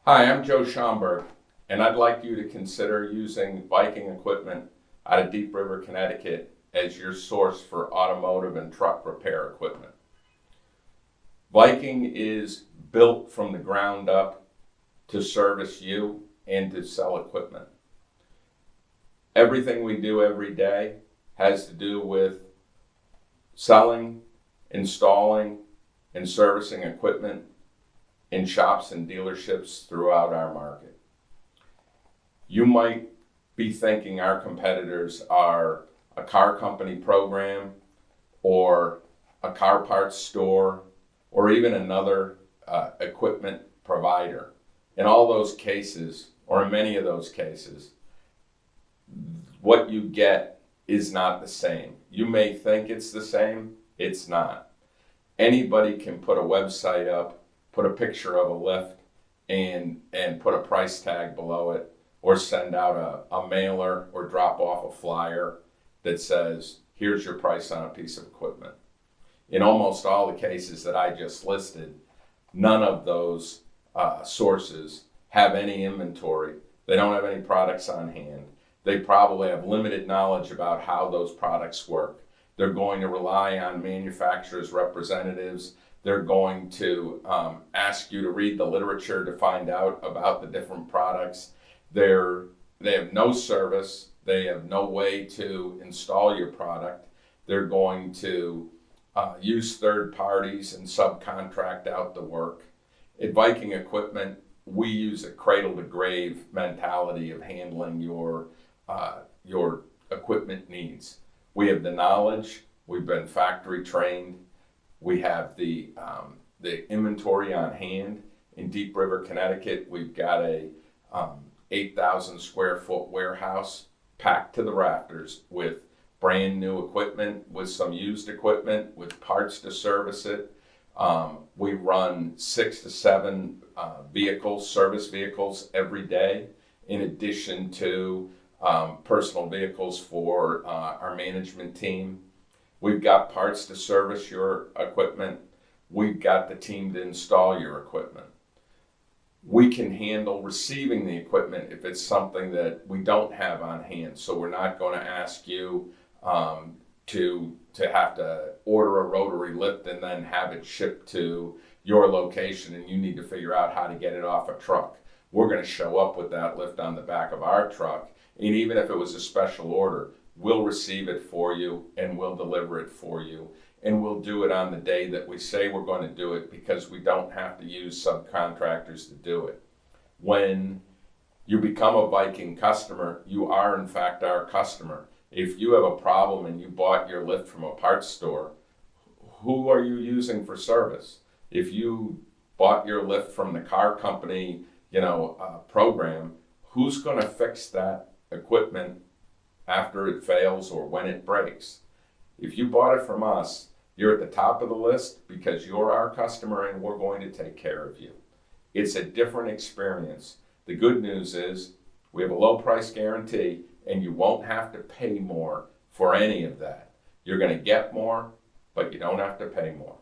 Hi, I'm Joe Schomburg, and I'd like you to consider using Viking equipment out of Deep River, Connecticut as your source for automotive and truck repair equipment. Viking is built from the ground up to service you and to sell equipment. Everything we do every day has to do with selling, installing, and servicing equipment in shops and dealerships throughout our market. You might be thinking our competitors are a car company program or a car parts store or even another equipment provider. In all those cases, or in many of those cases, what you get is not the same. You may think it's the same, it's not. Anybody can put a website up, put a picture of a lift and put a price tag below it, or send out a mailer or drop off a flyer that says, here's your price on a piece of equipment. In almost all the cases that I just listed, none of those sources have any inventory. They don't have any products on hand. They probably have limited knowledge about how those products work. They're going to rely on manufacturers' representatives. They're going to ask you to read the literature to find out about the different products. They have no service. They have no way to install your product. They're going to use third parties and subcontract out the work. At Viking Equipment, we use a cradle to grave mentality of handling your equipment needs. We have the knowledge. We've been factory trained. We have the inventory on hand. In Deep River, Connecticut, we've got a 8,000 square foot warehouse packed to the rafters with brand new equipment, with some used equipment, with parts to service it. We run 6 to 7 service vehicles every day, in addition to personal vehicles for our management team. We've got parts to service your equipment. We've got the team to install your equipment. We can handle receiving the equipment if it's something that we don't have on hand. So we're not going to ask you to have to order a rotary lift and then have it shipped to your location and you need to figure out how to get it off a truck. We're going to show up with that lift on the back of our truck, and even if it was a special order, we'll receive it for you and we'll deliver it for you. And we'll do it on the day that we say we're going to do it, because we don't have to use subcontractors to do it. When you become a Viking customer, you are in fact our customer. If you have a problem and you bought your lift from a parts store, who are you using for service? If you bought your lift from the car company, program, who's going to fix that equipment after it fails or when it breaks? If you bought it from us, you're at the top of the list because you're our customer and we're going to take care of you. It's a different experience. The good news is we have a low price guarantee and you won't have to pay more for any of that. You're going to get more, but you don't have to pay more.